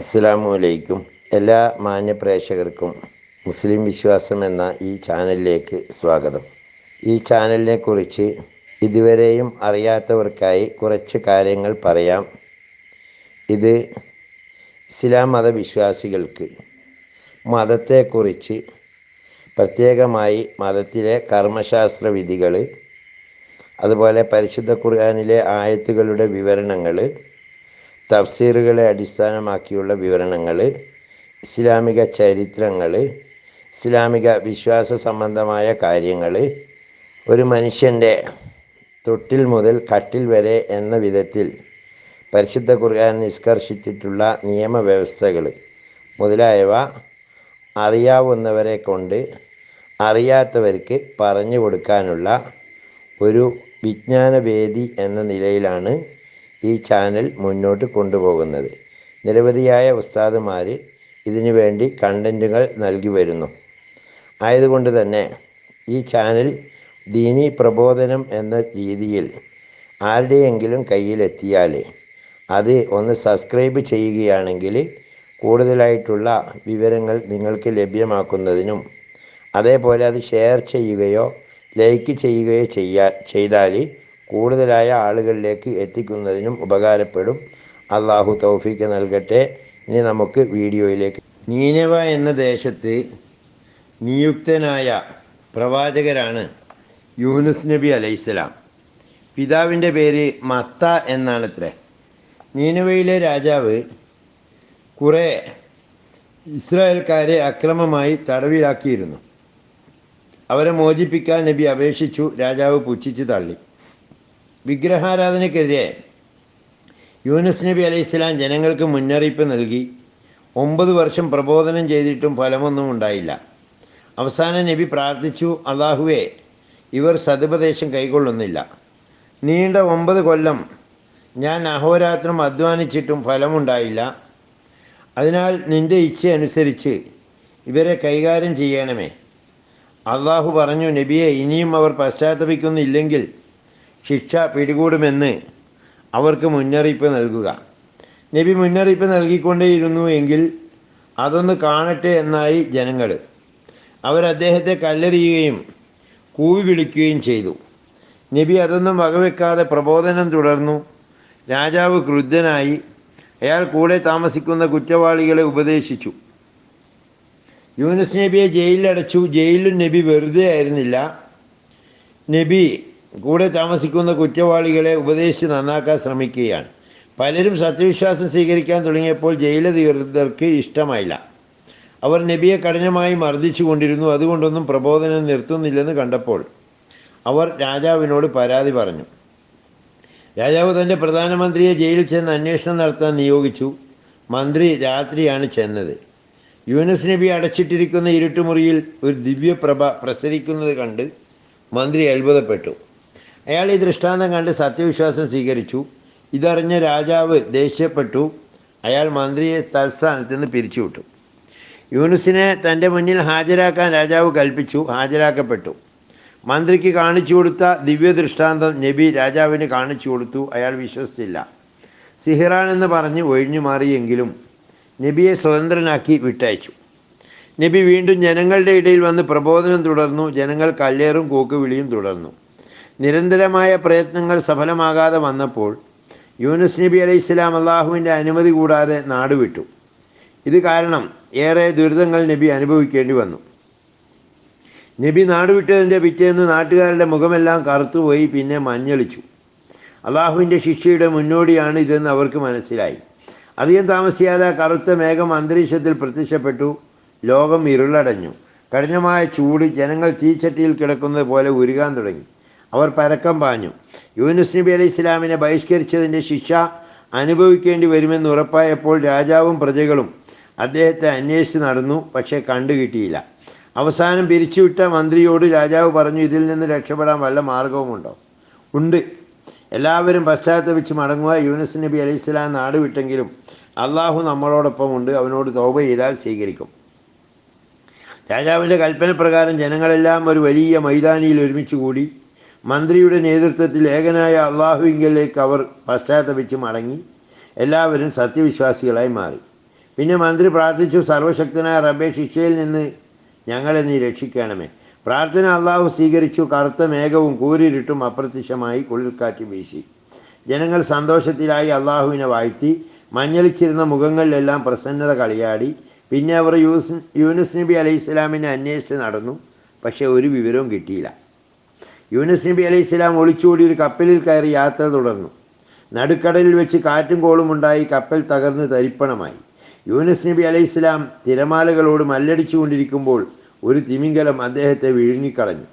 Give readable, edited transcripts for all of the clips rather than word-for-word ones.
അസ്സലാമു അലൈക്കും. എല്ലാ മാന്യ പ്രേക്ഷകർക്കും മുസ്ലിം വിശ്വാസം എന്ന ഈ ചാനലിലേക്ക് സ്വാഗതം. ഈ ചാനലിനെ കുറിച്ച് ഇതുവരെയും അറിയാത്തവർക്കായി കുറച്ച് കാര്യങ്ങൾ പറയാം. ഇത് ഇസ്ലാം മതവിശ്വാസികൾക്ക് മതത്തെക്കുറിച്ച് പ്രത്യേകമായി മതത്തിലെ കർമ്മശാസ്ത്ര വിധികൾ, അതുപോലെ പരിശുദ്ധ ഖുർആനിലെ ആയത്തുകളുടെ വിവരണങ്ങൾ, തഫ്സീറുകളെ അടിസ്ഥാനമാക്കിയുള്ള വിവരണങ്ങൾ, ഇസ്ലാമിക ചരിത്രങ്ങൾ, ഇസ്ലാമിക വിശ്വാസ സംബന്ധമായ കാര്യങ്ങൾ, ഒരു മനുഷ്യൻ്റെ തൊട്ടിൽ മുതൽ കട്ടിൽ വരെ എന്ന വിധത്തിൽ പരിശുദ്ധ ഖുർആൻ നിഷ്കർഷിച്ചിട്ടുള്ള നിയമവ്യവസ്ഥകൾ മുതലായവ അറിയാവുന്നവരെ കൊണ്ട് അറിയാത്തവർക്ക് പറഞ്ഞു കൊടുക്കാനുള്ള ഒരു വിജ്ഞാനവേദി എന്ന നിലയിലാണ് ഈ ചാനൽ മുന്നോട്ട് കൊണ്ടുപോകുന്നത്. നിരവധിയായ ഉസ്താദുമാർ ഇതിനു വേണ്ടി കണ്ടൻറ്റുകൾ നൽകി വരുന്നു. ആയതുകൊണ്ട് തന്നെ ഈ ചാനൽ ദീനി പ്രബോധനം എന്ന രീതിയിൽ ആരുടെയെങ്കിലും കയ്യിലെത്തിയാൽ അത് ഒന്ന് സബ്സ്ക്രൈബ് ചെയ്യുകയാണെങ്കിൽ കൂടുതലായിട്ടുള്ള വിവരങ്ങൾ നിങ്ങൾക്ക് ലഭ്യമാക്കുന്നതിനും, അതേപോലെ അത് ഷെയർ ചെയ്യുകയോ ലൈക്ക് ചെയ്യുകയോ ചെയ്താൽ കൂടുതലായ ആളുകളിലേക്ക് എത്തിക്കുന്നതിനും ഉപകാരപ്പെടും. അള്ളാഹു തൗഫീക്ക് നൽകട്ടെ. ഇനി നമുക്ക് വീഡിയോയിലേക്ക്. നീനവ എന്ന ദേശത്ത് നിയുക്തനായ പ്രവാചകരാണ് യൂനുസ് നബി അലൈഹിസ്സലാം. പിതാവിൻ്റെ പേര് മത്ത എന്നാണത്രേ. നീനവയിലെ രാജാവ് കുറേ ഇസ്രായേൽക്കാരെ അക്രമമായി തടവിലാക്കിയിരുന്നു. അവരെ മോചിപ്പിക്കാൻ നബി അപേക്ഷിച്ചു. രാജാവ് പുച്ഛിച്ച് തള്ളി. വിഗ്രഹാരാധനയ്ക്കെതിരെ യൂനുസ് നബി അലൈഹിസ്സലാം ജനങ്ങൾക്ക് മുന്നറിയിപ്പ് നൽകി. 9 വർഷം പ്രബോധനം ചെയ്തിട്ടും ഫലമൊന്നും ഉണ്ടായില്ല. അവസാനം നബി പ്രാർത്ഥിച്ചു, അല്ലാഹുവേ, ഇവർ സതുപദേശം കൈക്കൊള്ളുന്നില്ല. നീണ്ട 9 കൊല്ലം ഞാൻ അഹോരാത്രം അധ്വാനിച്ചിട്ടും ഫലമുണ്ടായില്ല. അതിനാൽ നിൻ്റെ ഇച്ഛ അനുസരിച്ച് ഇവരെ കൈകാര്യം ചെയ്യണമേ. അള്ളാഹു പറഞ്ഞു, നബിയെ, ഇനിയും അവർ പശ്ചാത്തപിക്കുന്നില്ലെങ്കിൽ ശിക്ഷ പിടികൂടുമെന്ന് അവർക്ക് മുന്നറിയിപ്പ് നൽകുക. നബി മുന്നറിയിപ്പ് നൽകിക്കൊണ്ടേയിരുന്നു എങ്കിൽ അതൊന്ന് കാണട്ടെ എന്നായി ജനങ്ങൾ. അവരദ്ദേഹത്തെ കല്ലെറിയുകയും കൂവി വിളിക്കുകയും ചെയ്തു. നബി അതൊന്നും വകവെക്കാതെ പ്രബോധനം തുടർന്നു. രാജാവ് ക്രുദ്ധനായി. അയാൾ കൂടെ താമസിക്കുന്ന കുറ്റവാളികളെ ഉപദേശിച്ചു. യൂനുസ് നബിയെ ജയിലിലടച്ചു. ജയിലിലും നബി വെറുതെ ആയിരുന്നില്ല. നബി കൂടെ താമസിക്കുന്ന കുറ്റവാളികളെ ഉപദേശിച്ച് നന്നാക്കാൻ ശ്രമിക്കുകയാണ്. പലരും സത്യവിശ്വാസം സ്വീകരിക്കാൻ തുടങ്ങിയപ്പോൾ ജയിലധികൃതർക്ക് ഇഷ്ടമായില്ല. അവർ നബിയെ കഠിനമായി മർദ്ദിച്ചു കൊണ്ടിരുന്നു. അതുകൊണ്ടൊന്നും പ്രബോധനം നിർത്തുന്നില്ലെന്ന് കണ്ടപ്പോൾ അവർ രാജാവിനോട് പരാതി പറഞ്ഞു. രാജാവ് തൻ്റെ പ്രധാനമന്ത്രിയെ ജയിലിൽ ചെന്ന് അന്വേഷണം നടത്താൻ നിയോഗിച്ചു. മന്ത്രി രാത്രിയാണ് ചെന്നത്. യൂനുസ് നബി അടച്ചിട്ടിരിക്കുന്ന ഇരുട്ടുമുറിയിൽ ഒരു ദിവ്യപ്രഭ പ്രസരിക്കുന്നത് കണ്ട് മന്ത്രി അത്ഭുതപ്പെട്ടു. അയാൾ ഈ ദൃഷ്ടാന്തം കണ്ട് സത്യവിശ്വാസം സ്വീകരിച്ചു. ഇതറിഞ്ഞ രാജാവ് ദേഷ്യപ്പെട്ടു. അയാൾ മന്ത്രിയെ തൽസ്ഥാനത്ത് നിന്ന് പിരിച്ചുവിട്ടു. യൂനുസിനെ തൻ്റെ മുന്നിൽ ഹാജരാക്കാൻ രാജാവ് കൽപ്പിച്ചു. ഹാജരാക്കപ്പെട്ടു. മന്ത്രിക്ക് കാണിച്ചു കൊടുത്ത ദിവ്യ ദൃഷ്ടാന്തം നബി രാജാവിന് കാണിച്ചു കൊടുത്തു. അയാൾ വിശ്വസിച്ചില്ല. സിഹിറാണെന്ന് പറഞ്ഞ് ഒഴിഞ്ഞു മാറിയെങ്കിലും നബിയെ സ്വതന്ത്രനാക്കി വിട്ടയച്ചു. നബി വീണ്ടും ജനങ്ങളുടെ ഇടയിൽ വന്ന് പ്രബോധനം തുടർന്നു. ജനങ്ങൾ കല്ലേറും കൂക്കുവിളിയും തുടർന്നു. നിരന്തരമായ പ്രയത്നങ്ങൾ സഫലമാകാതെ വന്നപ്പോൾ യൂനുസ് നബി അലൈഹിസ്സലാം അള്ളാഹുവിൻ്റെ അനുമതി കൂടാതെ നാടുവിട്ടു. ഇത് കാരണം ഏറെ ദുരിതങ്ങൾ നബി അനുഭവിക്കേണ്ടി വന്നു. നബി നാടുവിട്ടതിൻ്റെ പിറ്റേന്ന് നാട്ടുകാരുടെ മുഖമെല്ലാം കറുത്തുപോയി. പിന്നെ മഞ്ഞളിച്ചു. അള്ളാഹുവിൻ്റെ ശിക്ഷയുടെ മുന്നോടിയാണ് ഇതെന്ന് അവർക്ക് മനസ്സിലായി. അധികം താമസിയാതെ കറുത്ത മേഘം അന്തരീക്ഷത്തിൽ പ്രത്യക്ഷപ്പെട്ടു. ലോകം ഇരുളടഞ്ഞു. കഠിനമായ ചൂട്. ജനങ്ങൾ തീച്ചട്ടിയിൽ കിടക്കുന്നത് പോലെ ഉരുകാൻ തുടങ്ങി. അവർ പരക്കം പാഞ്ഞു. യൂനുസ് നബി അലൈഹി ഇസ്ലാമിനെ ബഹിഷ്കരിച്ചതിൻ്റെ ശിക്ഷ അനുഭവിക്കേണ്ടി വരുമെന്ന് ഉറപ്പായപ്പോൾ രാജാവും പ്രജകളും അദ്ദേഹത്തെ അന്വേഷിച്ച് നടന്നു. പക്ഷേ കണ്ടുകിട്ടിയില്ല. അവസാനം പിരിച്ചുവിട്ട മന്ത്രിയോട് രാജാവ് പറഞ്ഞു, ഇതിൽ നിന്ന് രക്ഷപ്പെടാൻ വല്ല മാർഗവുമുണ്ടോ? ഉണ്ട്. എല്ലാവരും പശ്ചാത്തപിച്ച് മടങ്ങുക. യൂനുസ് നബി അലൈഹി ഇസ്ലാം നാട് വിട്ടെങ്കിലും അള്ളാഹു നമ്മളോടൊപ്പമുണ്ട്. അവനോട് തൗബ ചെയ്താൽ സ്വീകരിക്കും. രാജാവിൻ്റെ കൽപ്പന പ്രകാരം ജനങ്ങളെല്ലാം ഒരു വലിയ മൈതാനിയിൽ ഒരുമിച്ച് കൂടി. മന്ത്രിയുടെ നേതൃത്വത്തിൽ ഏകനായ അള്ളാഹുവിങ്കലേക്ക് അവർ പശ്ചാത്തപിച്ച് മടങ്ങി. എല്ലാവരും സത്യവിശ്വാസികളായി മാറി. പിന്നെ മന്ത്രി പ്രാർത്ഥിച്ചു, സർവശക്തനായ റബ്ബേ, ശിക്ഷയിൽ നിന്ന് ഞങ്ങളെ നീ രക്ഷിക്കണമേ. പ്രാർത്ഥന അള്ളാഹു സ്വീകരിച്ചു. കറുത്ത മേഘവും കൂരിരുട്ടും അപ്രത്യക്ഷമായി കുളിർക്കാറ്റ് വീശി. ജനങ്ങൾ സന്തോഷത്തിലായി അള്ളാഹുവിനെ വാഴ്ത്തി. മഞ്ഞളിച്ചിരുന്ന മുഖങ്ങളിലെല്ലാം പ്രസന്നത കളിയാടി. പിന്നെ അവർ യൂനുസ് നബി അലൈഹി ഇസ്ലാമിനെ അന്വേഷിച്ച് നടന്നു. പക്ഷേ ഒരു വിവരവും കിട്ടിയില്ല. യൂനുസ് നബി അലൈഹി ഇസ്ലാം ഒളിച്ചോടി ഒരു കപ്പലിൽ കയറി യാത്ര തുടർന്നു. നടുക്കടലിൽ വെച്ച് കാറ്റും കോളും ഉണ്ടായി. കപ്പൽ തകർന്ന് തരിപ്പണമായി. യൂനുസ് നബി അലൈഹി ഇസ്ലാം തിരമാലകളോട് മല്ലടിച്ചു കൊണ്ടിരിക്കുമ്പോൾ ഒരു തിമിംഗലം അദ്ദേഹത്തെ വിഴുങ്ങിക്കളഞ്ഞു.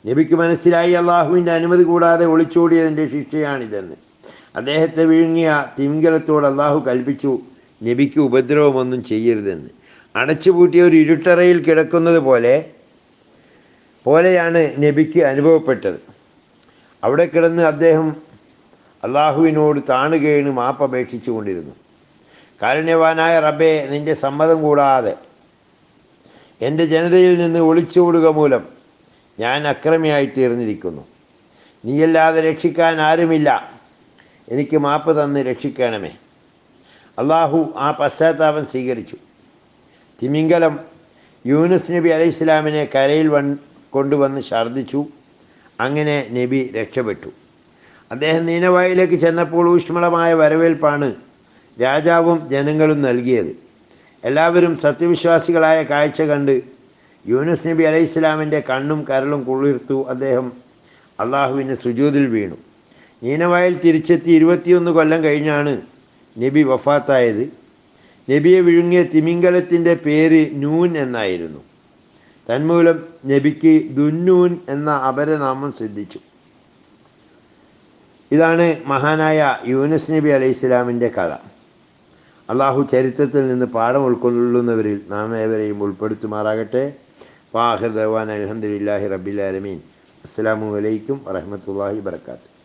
നബിക്ക് മനസ്സിലായി അള്ളാഹുവിൻ്റെ അനുമതി കൂടാതെ ഒളിച്ചോടിയതിൻ്റെ ശിക്ഷയാണിതെന്ന്. അദ്ദേഹത്തെ വിഴുങ്ങിയ തിമിംഗലത്തോട് അള്ളാഹു കൽപ്പിച്ചു, നബിക്ക് ഉപദ്രവമൊന്നും ചെയ്യരുതെന്ന്. അടച്ചുപൂട്ടിയ ഒരു ഇരുട്ടറയിൽ കിടക്കുന്നത് പോലെയാണ് നബിക്ക് അനുഭവപ്പെട്ടത്. അവിടെ കിടന്ന് അദ്ദേഹം അള്ളാഹുവിനോട് താണുകേണ് മാപ്പപേക്ഷിച്ചു കൊണ്ടിരുന്നു. കാരുണ്യവാനായ റബ്ബേ, നിൻ്റെ സമ്മതം കൂടാതെ എൻ്റെ ജനതയിൽ നിന്ന് ഒളിച്ചോടുക മൂലം ഞാൻ അക്രമിയായി തീർന്നിരിക്കുന്നു. നീയല്ലാതെ രക്ഷിക്കാൻ ആരുമില്ല. എനിക്ക് മാപ്പ് തന്ന് രക്ഷിക്കണമേ. അള്ളാഹു ആ പശ്ചാത്താപം സ്വീകരിച്ചു. തിമിംഗലം യൂനുസ് നബി അലൈഹി ഇസ്ലാമിനെ കരയിൽ കൊണ്ടുവന്ന് ഛർദ്ദിച്ചു. അങ്ങനെ നബി രക്ഷപ്പെട്ടു. അദ്ദേഹം നീനവായിലേക്ക് ചെന്നപ്പോൾ ഊഷ്മളമായ വരവേൽപ്പാണ് രാജാവും ജനങ്ങളും നൽകിയത്. എല്ലാവരും സത്യവിശ്വാസികളായ കാഴ്ച കണ്ട് യൂനുസ് നബി അലൈഹി ഇസ്ലാമിൻ്റെ കണ്ണും കരളും കുളിർത്തു. അദ്ദേഹം അള്ളാഹുവിന് സുജൂദിൽ വീണു. നീനവായിൽ തിരിച്ചെത്തി 21 കൊല്ലം കഴിഞ്ഞാണ് നബി വഫാത്തായത്. നബിയെ വിഴുങ്ങിയ തിമിംഗലത്തിൻ്റെ പേര് നൂൻ എന്നായിരുന്നു. തന്മൂലം നബിക്ക് ദുന്നൂൻ എന്ന അപരനാമം സിദ്ധിച്ചു. ഇതാണ് മഹാനായ യൂനുസ് നബി അലൈഹി ഇസ്ലാമിൻ്റെ കഥ. അള്ളാഹു ചരിത്രത്തിൽ നിന്ന് പാഠം ഉൾക്കൊള്ളുന്നവരിൽ നാം ഏവരെയും ഉൾപ്പെടുത്തുമാറാകട്ടെ. വാഹിർ ദഅ്വാനാ അൽഹംദുലില്ലാഹി റബ്ബിൽ ആലമീൻ. അസ്സലാമു അലൈക്കും വറഹ്മത്തുള്ളാഹി വബറകാതുഹു.